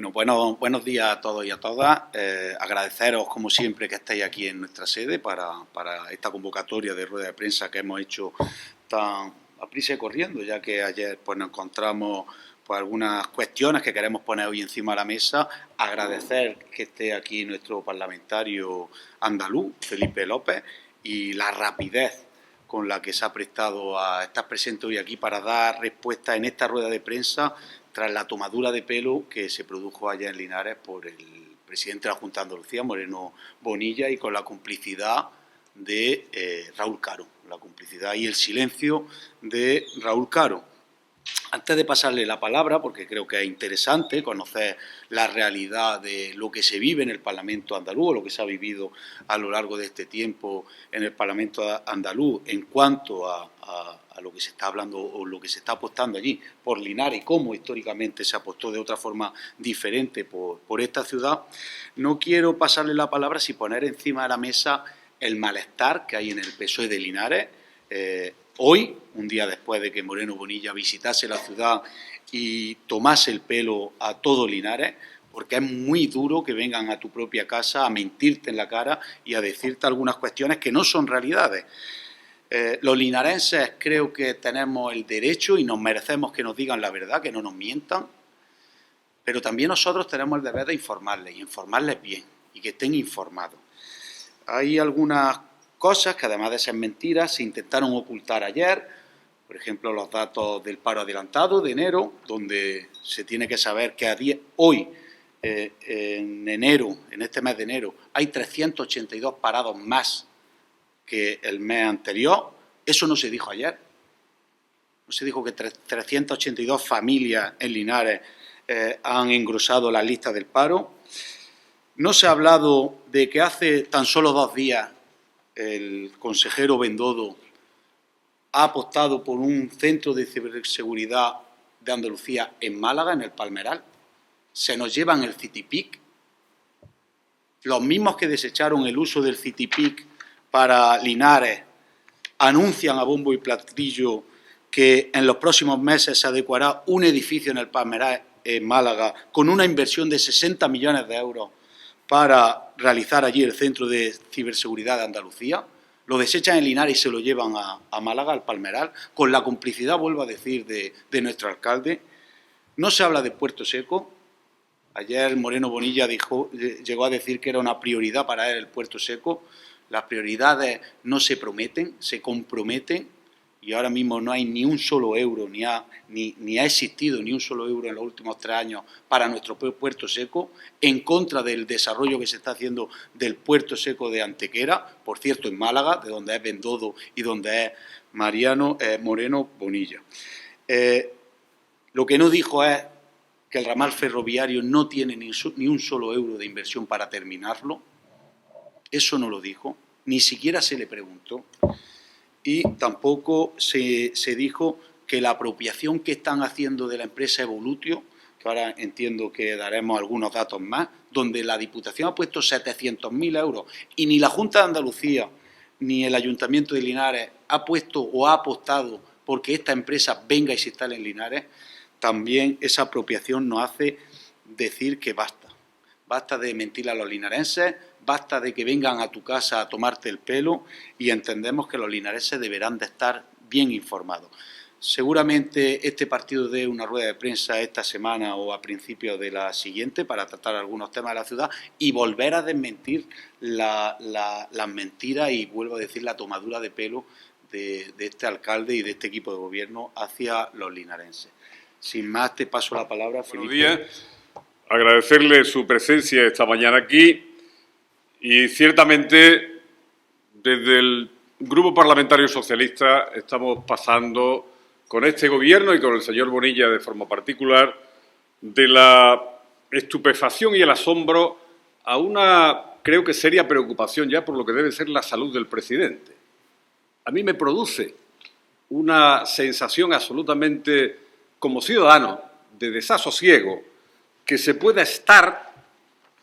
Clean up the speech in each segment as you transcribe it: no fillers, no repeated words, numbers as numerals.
Buenos días a todos y a todas. Agradeceros, como siempre, que estéis aquí en nuestra sede para esta convocatoria de rueda de prensa que hemos hecho tan a prisa y corriendo, ya que ayer nos encontramos algunas cuestiones que queremos poner hoy encima de la mesa. Agradecer que esté aquí nuestro parlamentario andaluz, Felipe López, y la rapidez con la que se ha prestado a estar presente hoy aquí para dar respuesta en esta rueda de prensa tras la tomadura de pelo que se produjo allá en Linares por el presidente de la Junta de Andalucía, Moreno Bonilla, y con la complicidad de Raúl Caro, la complicidad y el silencio de Raúl Caro. Antes de pasarle la palabra, porque creo que es interesante conocer la realidad de lo que se vive en el Parlamento andaluz, lo que se ha vivido a lo largo de este tiempo en el Parlamento andaluz en cuanto a lo que se está hablando o lo que se está apostando allí por Linares y cómo históricamente se apostó de otra forma diferente por esta ciudad, no quiero pasarle la palabra sin poner encima de la mesa el malestar que hay en el PSOE de Linares. Hoy, un día después de que Moreno Bonilla visitase la ciudad y tomase el pelo a todo Linares, porque es muy duro que vengan a tu propia casa a mentirte en la cara y a decirte algunas cuestiones que no son realidades. Los linarenses creo que tenemos el derecho y nos merecemos que nos digan la verdad, que no nos mientan, pero también nosotros tenemos el deber de informarles, y informarles bien, y que estén informados. Hay algunas cosas que, además de ser mentiras, se intentaron ocultar ayer, por ejemplo, los datos del paro adelantado de enero, donde se tiene que saber que hoy, en enero, en este mes de enero, hay 382 parados más que el mes anterior. Eso no se dijo ayer. No se dijo que 382 familias en Linares han engrosado las listas del paro. No se ha hablado de que hace tan solo 2 días el consejero Bendodo ha apostado por un centro de ciberseguridad de Andalucía en Málaga, en el Palmeral. Se nos llevan el CityPIC. Los mismos que desecharon el uso del CityPIC para Linares anuncian a bombo y platillo que en los próximos meses se adecuará un edificio en el Palmeral, en Málaga, con una inversión de 60 millones de euros para realizar allí el Centro de Ciberseguridad de Andalucía. Lo desechan en Linares y se lo llevan a Málaga, al Palmeral, con la complicidad, vuelvo a decir, de nuestro alcalde. No se habla de Puerto Seco. Ayer Moreno Bonilla llegó a decir que era una prioridad para él el Puerto Seco. Las prioridades no se prometen, se comprometen, y ahora mismo no hay ni un solo euro, ni ha existido ni un solo euro en los últimos 3 años para nuestro Puerto Seco, en contra del desarrollo que se está haciendo del Puerto Seco de Antequera, por cierto en Málaga, de donde es Bendodo y donde es Moreno Bonilla. Lo que no dijo es que el ramal ferroviario no tiene ni un solo euro de inversión para terminarlo. Eso no lo dijo, ni siquiera se le preguntó. Y tampoco se dijo que la apropiación que están haciendo de la empresa Evolutio, que ahora entiendo que daremos algunos datos más, donde la Diputación ha puesto 700.000 euros y ni la Junta de Andalucía ni el Ayuntamiento de Linares ha puesto o ha apostado porque esta empresa venga y se instale en Linares, también esa apropiación nos hace decir que basta. Basta de mentir a los linarenses, basta de que vengan a tu casa a tomarte el pelo, y entendemos que los linarenses deberán de estar bien informados. Seguramente este partido dé una rueda de prensa esta semana o a principios de la siguiente para tratar algunos temas de la ciudad y volver a desmentir las mentiras y, vuelvo a decir, la tomadura de pelo de este alcalde y de este equipo de gobierno hacia los linarenses. Sin más, te paso la palabra, Felipe. Buenos días. Agradecerle su presencia esta mañana aquí y ciertamente desde el Grupo Parlamentario Socialista estamos pasando con este gobierno y con el señor Bonilla de forma particular de la estupefacción y el asombro a una, creo que seria preocupación ya por lo que debe ser la salud del presidente. A mí me produce una sensación absolutamente, como ciudadano, de desasosiego, que se pueda estar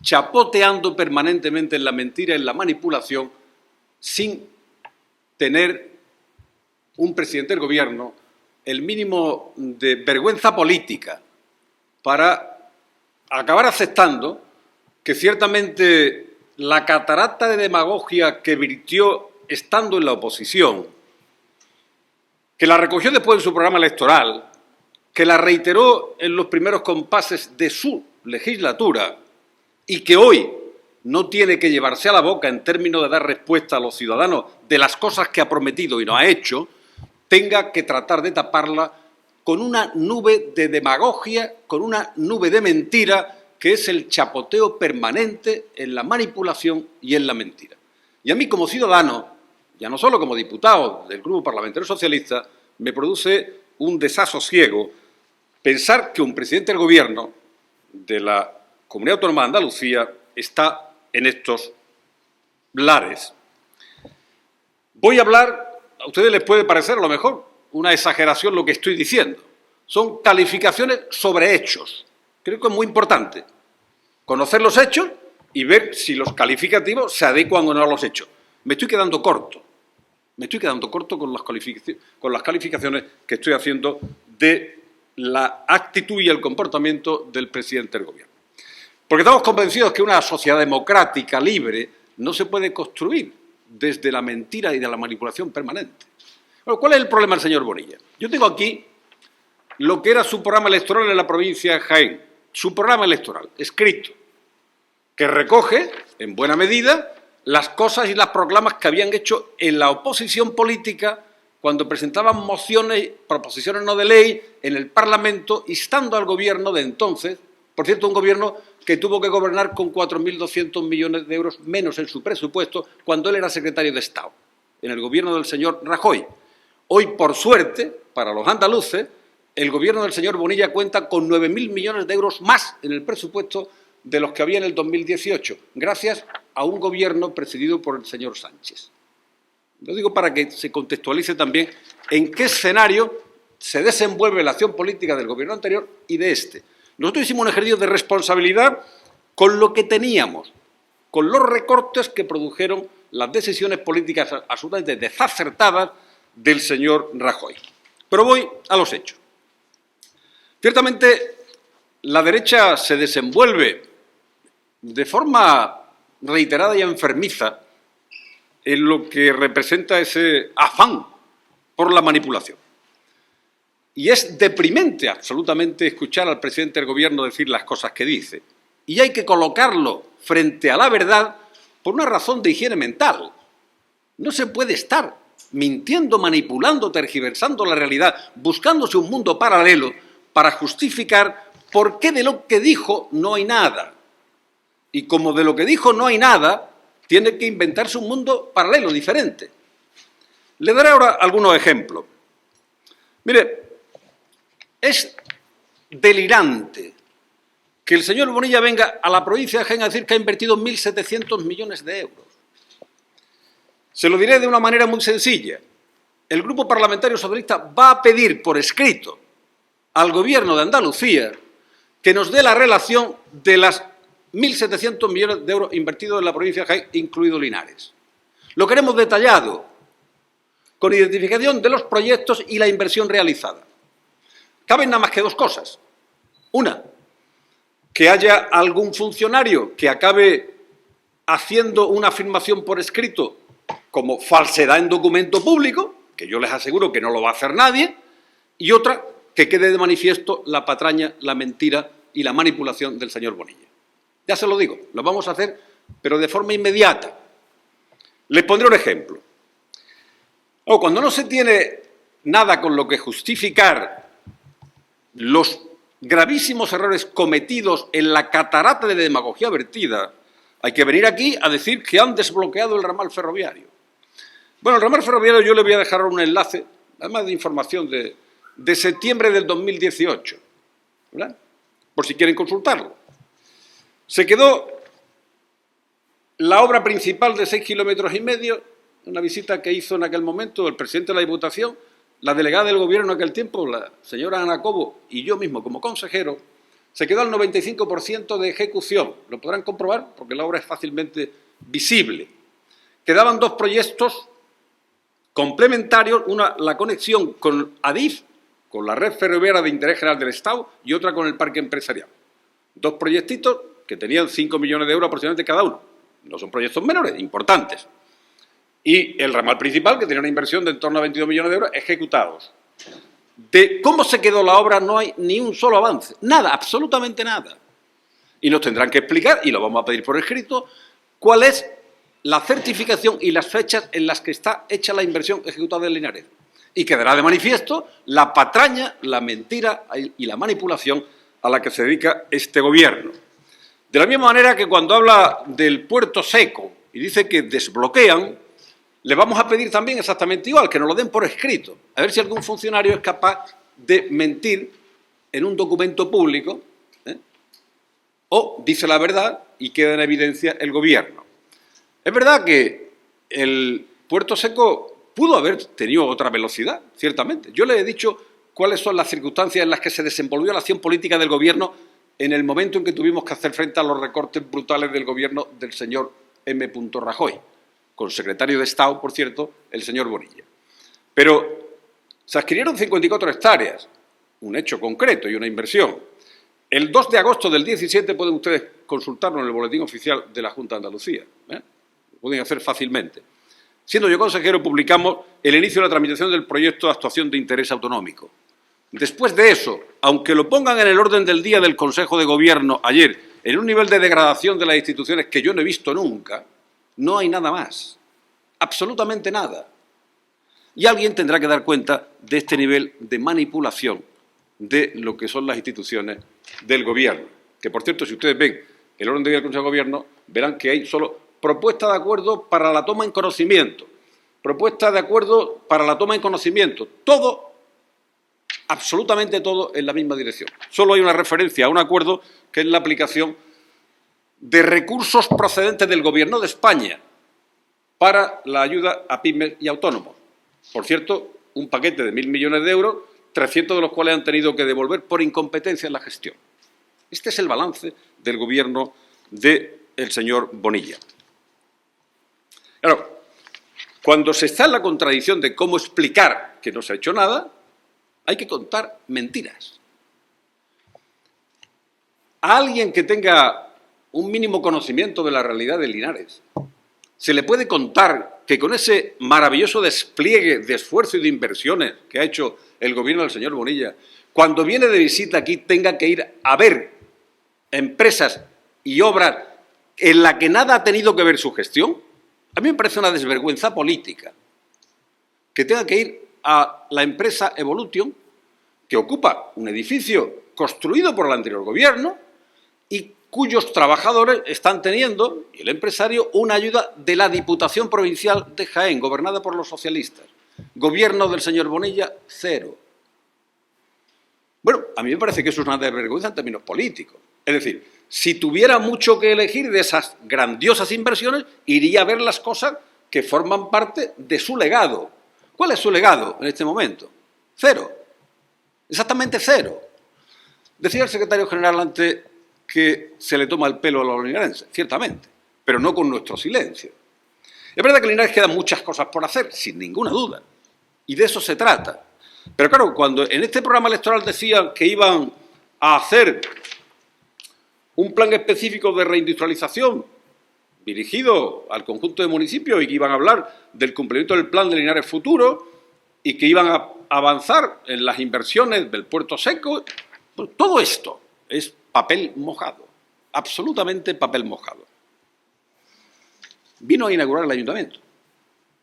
chapoteando permanentemente en la mentira, en la manipulación, sin tener un presidente del gobierno el mínimo de vergüenza política para acabar aceptando que ciertamente la catarata de demagogia que virtió estando en la oposición, que la recogió después en su programa electoral, que la reiteró en los primeros compases de su legislatura y que hoy no tiene que llevarse a la boca en términos de dar respuesta a los ciudadanos de las cosas que ha prometido y no ha hecho, tenga que tratar de taparla con una nube de demagogia, con una nube de mentira, que es el chapoteo permanente en la manipulación y en la mentira. Y a mí, como ciudadano, ya no solo como diputado del Grupo Parlamentario Socialista, me produce un desasosiego pensar que un presidente del Gobierno de la Comunidad Autónoma de Andalucía está en estos lares. Voy a hablar, a ustedes les puede parecer a lo mejor una exageración lo que estoy diciendo. Son calificaciones sobre hechos. Creo que es muy importante conocer los hechos y ver si los calificativos se adecuan o no a los hechos. Me estoy quedando corto con las calificaciones que estoy haciendo de la actitud y el comportamiento del presidente del Gobierno. Porque estamos convencidos que una sociedad democrática, libre, no se puede construir desde la mentira y de la manipulación permanente. Bueno, ¿cuál es el problema del señor Bonilla? Yo tengo aquí lo que era su programa electoral en la provincia de Jaén, su programa electoral, escrito, que recoge, en buena medida, las cosas y las proclamas que habían hecho en la oposición política cuando presentaban mociones, proposiciones no de ley en el Parlamento, instando al Gobierno de entonces, por cierto, un Gobierno que tuvo que gobernar con 4.200 millones de euros menos en su presupuesto cuando él era secretario de Estado, en el Gobierno del señor Rajoy. Hoy, por suerte, para los andaluces, el Gobierno del señor Bonilla cuenta con 9.000 millones de euros más en el presupuesto de los que había en el 2018, gracias a un Gobierno presidido por el señor Sánchez. Lo digo para que se contextualice también en qué escenario se desenvuelve la acción política del Gobierno anterior y de este. Nosotros hicimos un ejercicio de responsabilidad con lo que teníamos, con los recortes que produjeron las decisiones políticas absolutamente desacertadas del señor Rajoy. Pero voy a los hechos. Ciertamente, la derecha se desenvuelve de forma reiterada y enfermiza en lo que representa ese afán por la manipulación. Y es deprimente absolutamente escuchar al presidente del Gobierno decir las cosas que dice. Y hay que colocarlo frente a la verdad por una razón de higiene mental. No se puede estar mintiendo, manipulando, tergiversando la realidad, buscándose un mundo paralelo para justificar por qué de lo que dijo no hay nada. Y como de lo que dijo no hay nada, tiene que inventarse un mundo paralelo, diferente. Le daré ahora algunos ejemplos. Mire, es delirante que el señor Bonilla venga a la provincia de Jaén a decir que ha invertido 1.700 millones de euros. Se lo diré de una manera muy sencilla. El Grupo Parlamentario Socialista va a pedir por escrito al Gobierno de Andalucía que nos dé la relación de las 1.700 millones de euros invertidos en la provincia de Jaén, incluido Linares. Lo queremos detallado, con identificación de los proyectos y la inversión realizada. Caben nada más que dos cosas. Una, que haya algún funcionario que acabe haciendo una afirmación por escrito como falsedad en documento público, que yo les aseguro que no lo va a hacer nadie, y otra, que quede de manifiesto la patraña, la mentira y la manipulación del señor Bonilla. Ya se lo digo, lo vamos a hacer, pero de forma inmediata. Les pondré un ejemplo. Cuando no se tiene nada con lo que justificar los gravísimos errores cometidos en la catarata de demagogia vertida, hay que venir aquí a decir que han desbloqueado el ramal ferroviario. Bueno, el ramal ferroviario yo le voy a dejar un enlace, además de información de septiembre del 2018, ¿verdad? Por si quieren consultarlo. Se quedó la obra principal de 6,5 kilómetros, una visita que hizo en aquel momento el presidente de la Diputación, la delegada del Gobierno en aquel tiempo, la señora Ana Cobo, y yo mismo como consejero, se quedó al 95% de ejecución. Lo podrán comprobar porque la obra es fácilmente visible. Quedaban dos proyectos complementarios, una la conexión con Adif, con la red ferroviaria de interés general del Estado, y otra con el parque empresarial. 2 proyectitos que tenían 5 millones de euros aproximadamente cada uno. No son proyectos menores, importantes. Y el ramal principal, que tenía una inversión de en torno a 22 millones de euros ejecutados. De cómo se quedó la obra no hay ni un solo avance. Nada, absolutamente nada. Y nos tendrán que explicar, y lo vamos a pedir por escrito, cuál es la certificación y las fechas en las que está hecha la inversión ejecutada en Linares. Y quedará de manifiesto la patraña, la mentira y la manipulación a la que se dedica este gobierno. De la misma manera que cuando habla del puerto seco y dice que desbloquean, le vamos a pedir también exactamente igual, que nos lo den por escrito, a ver si algún funcionario es capaz de mentir en un documento público, o dice la verdad y queda en evidencia el gobierno. Es verdad que el puerto seco pudo haber tenido otra velocidad, ciertamente. Yo le he dicho cuáles son las circunstancias en las que se desenvolvió la acción política del gobierno en el momento en que tuvimos que hacer frente a los recortes brutales del gobierno del señor M. Rajoy, con secretario de Estado, por cierto, el señor Bonilla. Pero se adquirieron 54 hectáreas, un hecho concreto y una inversión. El 2 de agosto del 17 pueden ustedes consultarlo en el boletín oficial de la Junta de Andalucía. Lo pueden hacer fácilmente. Siendo yo consejero, publicamos el inicio de la tramitación del proyecto de actuación de interés autonómico. Después de eso, aunque lo pongan en el orden del día del Consejo de Gobierno ayer, en un nivel de degradación de las instituciones que yo no he visto nunca, no hay nada más. Absolutamente nada. Y alguien tendrá que dar cuenta de este nivel de manipulación de lo que son las instituciones del Gobierno. Que, por cierto, si ustedes ven el orden del día del Consejo de Gobierno, verán que hay solo propuesta de acuerdo para la toma en conocimiento, propuesta de acuerdo para la toma en conocimiento, todo, absolutamente todo en la misma dirección. Solo hay una referencia a un acuerdo que es la aplicación de recursos procedentes del Gobierno de España para la ayuda a pymes y autónomos. Por cierto, un paquete de 1.000 millones de euros, 300 de los cuales han tenido que devolver por incompetencia en la gestión. Este es el balance del Gobierno del señor Bonilla. Claro, cuando se está en la contradicción de cómo explicar que no se ha hecho nada, hay que contar mentiras. A alguien que tenga un mínimo conocimiento de la realidad de Linares, se le puede contar que con ese maravilloso despliegue de esfuerzo y de inversiones que ha hecho el gobierno del señor Bonilla, cuando viene de visita aquí tenga que ir a ver empresas y obras en las que nada ha tenido que ver su gestión. A mí me parece una desvergüenza política que tenga que ir a la empresa Evolution, que ocupa un edificio construido por el anterior gobierno y cuyos trabajadores están teniendo, y el empresario, una ayuda de la Diputación Provincial de Jaén, gobernada por los socialistas. Gobierno del señor Bonilla, cero. Bueno, a mí me parece que eso es una desvergüenza en términos políticos. Es decir, si tuviera mucho que elegir de esas grandiosas inversiones, iría a ver las cosas que forman parte de su legado. ¿Cuál es su legado en este momento? Cero. Exactamente cero. Decía el secretario general antes que se le toma el pelo a los linarenses, ciertamente, pero no con nuestro silencio. Es verdad que en Linares quedan muchas cosas por hacer, sin ninguna duda, y de eso se trata. Pero claro, cuando en este programa electoral decían que iban a hacer un plan específico de reindustrialización dirigido al conjunto de municipios y que iban a hablar del cumplimiento del plan de Linares Futuro y que iban a avanzar en las inversiones del puerto seco, pues todo esto es papel mojado, absolutamente papel mojado. Vino a inaugurar el ayuntamiento,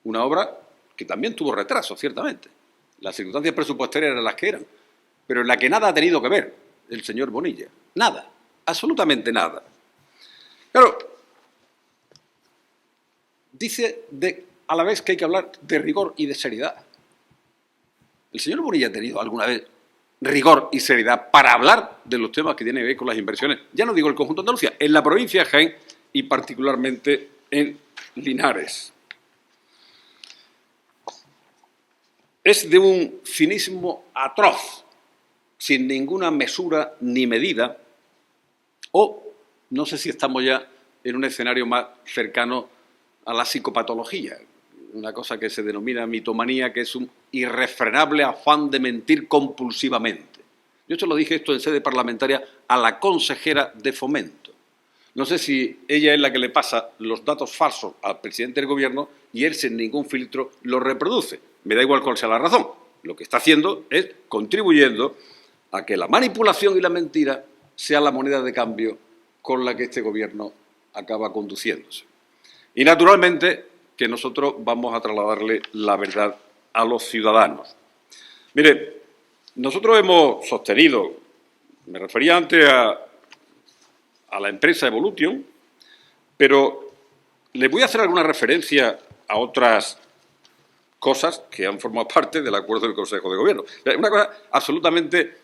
una obra que también tuvo retraso, ciertamente. Las circunstancias presupuestarias eran las que eran, pero en la que nada ha tenido que ver el señor Bonilla. Nada, absolutamente nada. Claro, dice a la vez que hay que hablar de rigor y de seriedad. ¿El señor Bonilla ha tenido alguna vez rigor y seriedad para hablar de los temas que tienen que ver con las inversiones? Ya no digo el conjunto de Andalucía, en la provincia de Jaén y particularmente en Linares. Es de un cinismo atroz, sin ninguna mesura ni medida, o no sé si estamos ya en un escenario más cercano a la psicopatología, una cosa que se denomina mitomanía, que es un irrefrenable afán de mentir compulsivamente. Yo se lo dije esto en sede parlamentaria a la consejera de Fomento. No sé si ella es la que le pasa los datos falsos al presidente del Gobierno y él sin ningún filtro los reproduce. Me da igual cuál sea la razón. Lo que está haciendo es contribuyendo a que la manipulación y la mentira sea la moneda de cambio con la que este Gobierno acaba conduciéndose. Y, naturalmente, que nosotros vamos a trasladarle la verdad a los ciudadanos. Mire, nosotros hemos sostenido, me refería antes a la empresa Evolution, pero les voy a hacer alguna referencia a otras cosas que han formado parte del acuerdo del Consejo de Gobierno. Una cosa absolutamente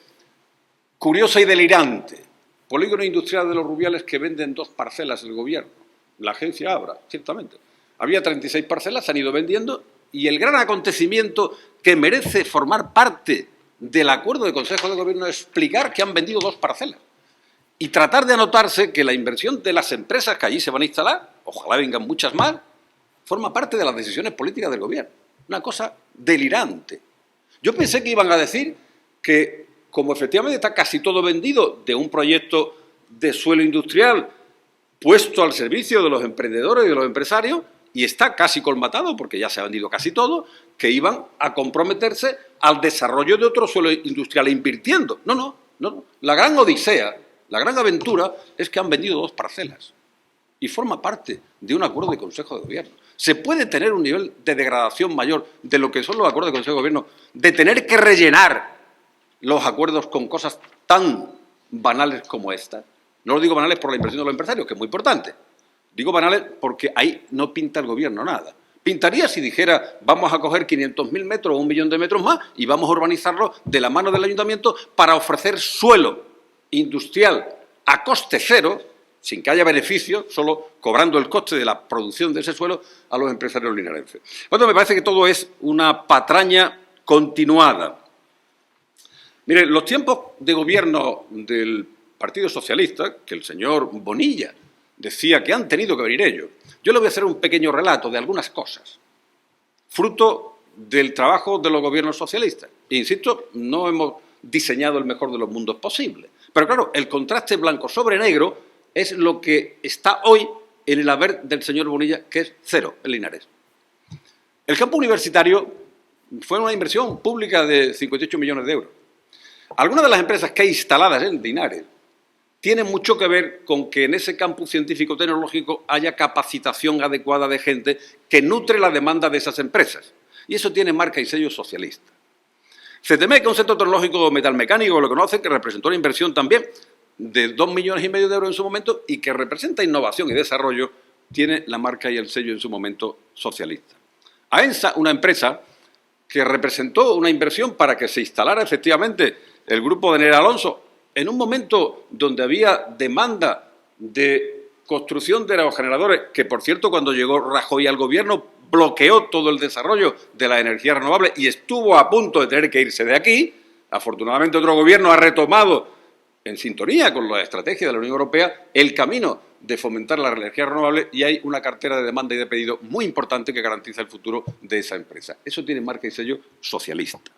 curiosa y delirante. Polígono industrial de Los Rubiales que venden 2 parcelas el Gobierno. La agencia Abra, ciertamente. Había 36 parcelas, se han ido vendiendo y el gran acontecimiento que merece formar parte del acuerdo del Consejo de Gobierno es explicar que han vendido 2 parcelas y tratar de anotarse que la inversión de las empresas que allí se van a instalar, ojalá vengan muchas más, forma parte de las decisiones políticas del Gobierno. Una cosa delirante. Yo pensé que iban a decir que, como efectivamente está casi todo vendido de un proyecto de suelo industrial puesto al servicio de los emprendedores y de los empresarios, y está casi colmatado, porque ya se ha vendido casi todo, que iban a comprometerse al desarrollo de otro suelo industrial invirtiendo. No. La gran odisea, la gran aventura es que han vendido 2 parcelas y forma parte de un acuerdo de Consejo de Gobierno. ¿Se puede tener un nivel de degradación mayor de lo que son los acuerdos de Consejo de Gobierno, de tener que rellenar los acuerdos con cosas tan banales como esta? No lo digo banales por la inversión de los empresarios, que es muy importante. Digo banales porque ahí no pinta el Gobierno nada. Pintaría si dijera, vamos a coger 500.000 metros o 1 millón de metros más y vamos a urbanizarlo de la mano del Ayuntamiento para ofrecer suelo industrial a coste cero, sin que haya beneficio, solo cobrando el coste de la producción de ese suelo a los empresarios linarenses. Bueno, me parece que todo es una patraña continuada. Mire, los tiempos de gobierno del Partido Socialista, que el señor Bonilla decía que han tenido que venir ellos, yo le voy a hacer un pequeño relato de algunas cosas, fruto del trabajo de los gobiernos socialistas. E insisto, no hemos diseñado el mejor de los mundos posible. Pero claro, el contraste blanco sobre negro es lo que está hoy en el haber del señor Bonilla, que es cero en Linares. El campo universitario fue una inversión pública de 58 millones de euros. Algunas de las empresas que hay instaladas en Linares tienen mucho que ver con que en ese campus científico-tecnológico haya capacitación adecuada de gente que nutre la demanda de esas empresas. Y eso tiene marca y sello socialista. CTM, que es un centro tecnológico metalmecánico, lo conocen, que representó una inversión también de 2,5 millones de euros en su momento y que representa innovación y desarrollo, tiene la marca y el sello en su momento socialista. AENSA, una empresa que representó una inversión para que se instalara efectivamente el grupo de Nera Alonso en un momento donde había demanda de construcción de aerogeneradores, que por cierto cuando llegó Rajoy al gobierno bloqueó todo el desarrollo de la energía renovable y estuvo a punto de tener que irse de aquí. Afortunadamente otro gobierno ha retomado, en sintonía con la estrategia de la Unión Europea, el camino de fomentar la energía renovable y hay una cartera de demanda y de pedido muy importante que garantiza el futuro de esa empresa. Eso tiene marca y sello socialista.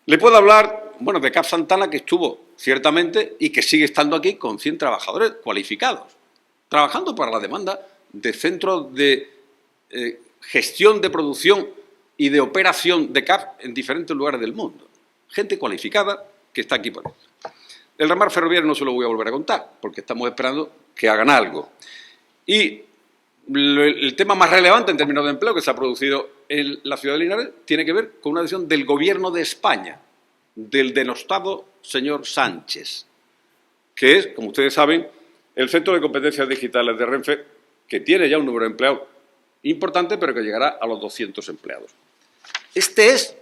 Le puedo hablar, bueno, de CAF Santana, que estuvo ciertamente y que sigue estando aquí con 100 trabajadores cualificados, trabajando para la demanda de centros de gestión de producción y de operación de CAF en diferentes lugares del mundo. Gente cualificada que está aquí por eso. El ramal ferroviario no se lo voy a volver a contar, porque estamos esperando que hagan algo. Y el tema más relevante en términos de empleo que se ha producido en la ciudad de Linares tiene que ver con una decisión del Gobierno de España, del denostado señor Sánchez, que es, como ustedes saben, el Centro de Competencias Digitales de Renfe, que tiene ya un número de empleados importante, pero que llegará a los 200 empleados. Este es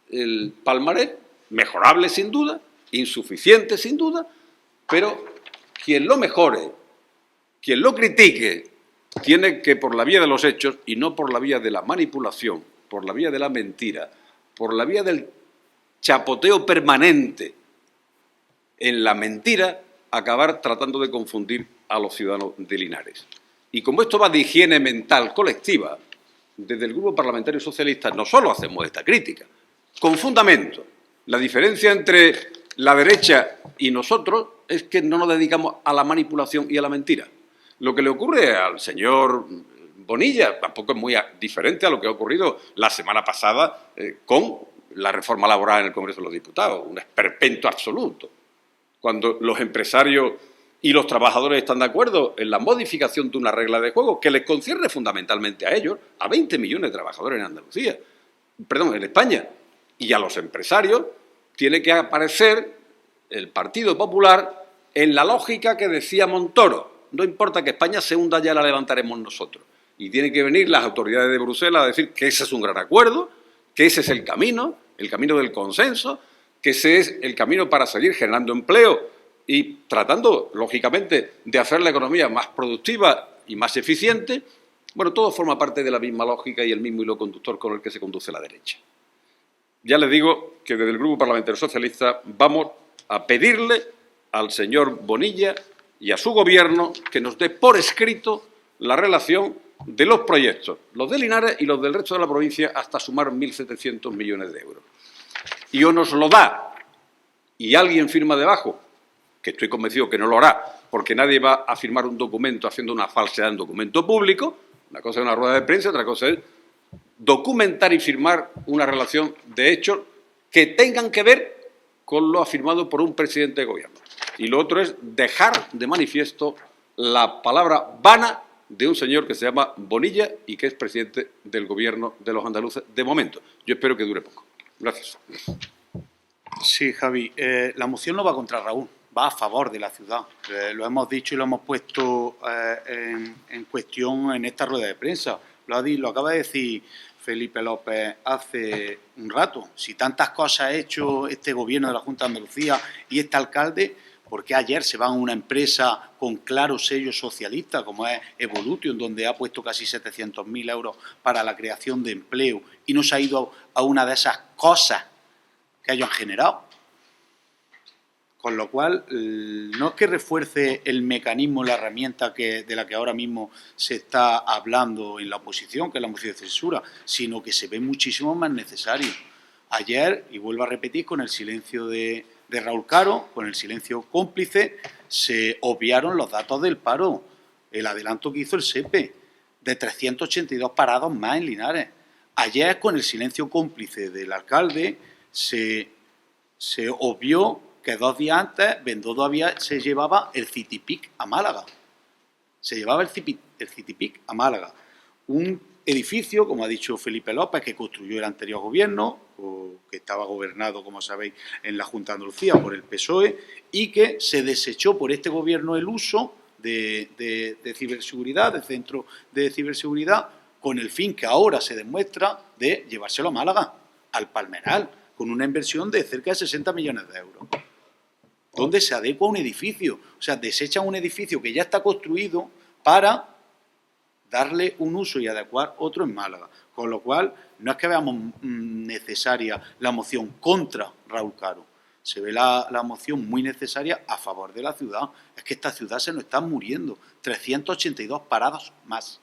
el palmarés, mejorable sin duda, insuficiente sin duda, pero quien lo mejore, quien lo critique, tiene que, por la vía de los hechos y no por la vía de la manipulación, por la vía de la mentira, por la vía del chapoteo permanente en la mentira, acabar tratando de confundir a los ciudadanos de Linares. Y como esto va de higiene mental colectiva, desde el Grupo Parlamentario Socialista no solo hacemos esta crítica, con fundamento, la diferencia entre la derecha y nosotros es que no nos dedicamos a la manipulación y a la mentira. Lo que le ocurre al señor Bonilla tampoco es muy diferente a lo que ha ocurrido la semana pasada con la reforma laboral en el Congreso de los Diputados, un esperpento absoluto. Cuando los empresarios y los trabajadores están de acuerdo en la modificación de una regla de juego que les concierne fundamentalmente a ellos, a 20 millones de trabajadores en Andalucía, en España, y a los empresarios, tiene que aparecer el Partido Popular en la lógica que decía Montoro. No importa que España se hunda, ya la levantaremos nosotros. Y tienen que venir las autoridades de Bruselas a decir que ese es un gran acuerdo, que ese es el camino del consenso, que ese es el camino para seguir generando empleo y tratando, lógicamente, de hacer la economía más productiva y más eficiente. Bueno, todo forma parte de la misma lógica y el mismo hilo conductor con el que se conduce la derecha. Ya les digo que desde el Grupo Parlamentario Socialista vamos a pedirle al señor Bonilla y a su gobierno que nos dé por escrito la relación de los proyectos, los de Linares y los del resto de la provincia, hasta sumar 1.700 millones de euros. Y o nos lo da y alguien firma debajo, que estoy convencido que no lo hará, porque nadie va a firmar un documento haciendo una falsedad en documento público. Una cosa es una rueda de prensa, otra cosa es documentar y firmar una relación de hechos que tengan que ver con lo afirmado por un presidente de gobierno. Y lo otro es dejar de manifiesto la palabra vana de un señor que se llama Bonilla y que es presidente del gobierno de los andaluces de momento. Yo espero que dure poco. Gracias. Sí, Javi. La moción no va contra Raúl, va a favor de la ciudad. Lo hemos dicho y lo hemos puesto en cuestión en esta rueda de prensa. Lo acaba de decir Felipe López hace un rato. Si tantas cosas ha hecho este gobierno de la Junta de Andalucía y este alcalde, ¿por qué ayer se van a una empresa con claro sello socialista, como es Evolution, donde ha puesto casi 700.000 euros para la creación de empleo, y no se ha ido a una de esas cosas que ellos han generado? Con lo cual, no es que refuerce el mecanismo, la herramienta de la que ahora mismo se está hablando en la oposición, que es la moción de censura, sino que se ve muchísimo más necesario. Ayer, y vuelvo a repetir, con el silencio de Raúl Caro, con el silencio cómplice, se obviaron los datos del paro, el adelanto que hizo el SEPE, de 382 parados más en Linares. Ayer, con el silencio cómplice del alcalde, se obvió que 2 días antes Bendodo se llevaba el Citipic a Málaga. Se llevaba el Citipic a Málaga. Un edificio, como ha dicho Felipe López, que construyó el anterior gobierno, o que estaba gobernado, como sabéis, en la Junta de Andalucía por el PSOE, y que se desechó por este gobierno el uso de ciberseguridad, de centro de ciberseguridad, con el fin que ahora se demuestra de llevárselo a Málaga, al Palmeral, con una inversión de cerca de 60 millones de euros. Donde se adecua un edificio, o sea, desechan un edificio que ya está construido para darle un uso y adecuar otro en Málaga. Con lo cual, no es que veamos necesaria la moción contra Raúl Caro, se ve la moción muy necesaria a favor de la ciudad. Es que esta ciudad se nos está muriendo, 382 parados más.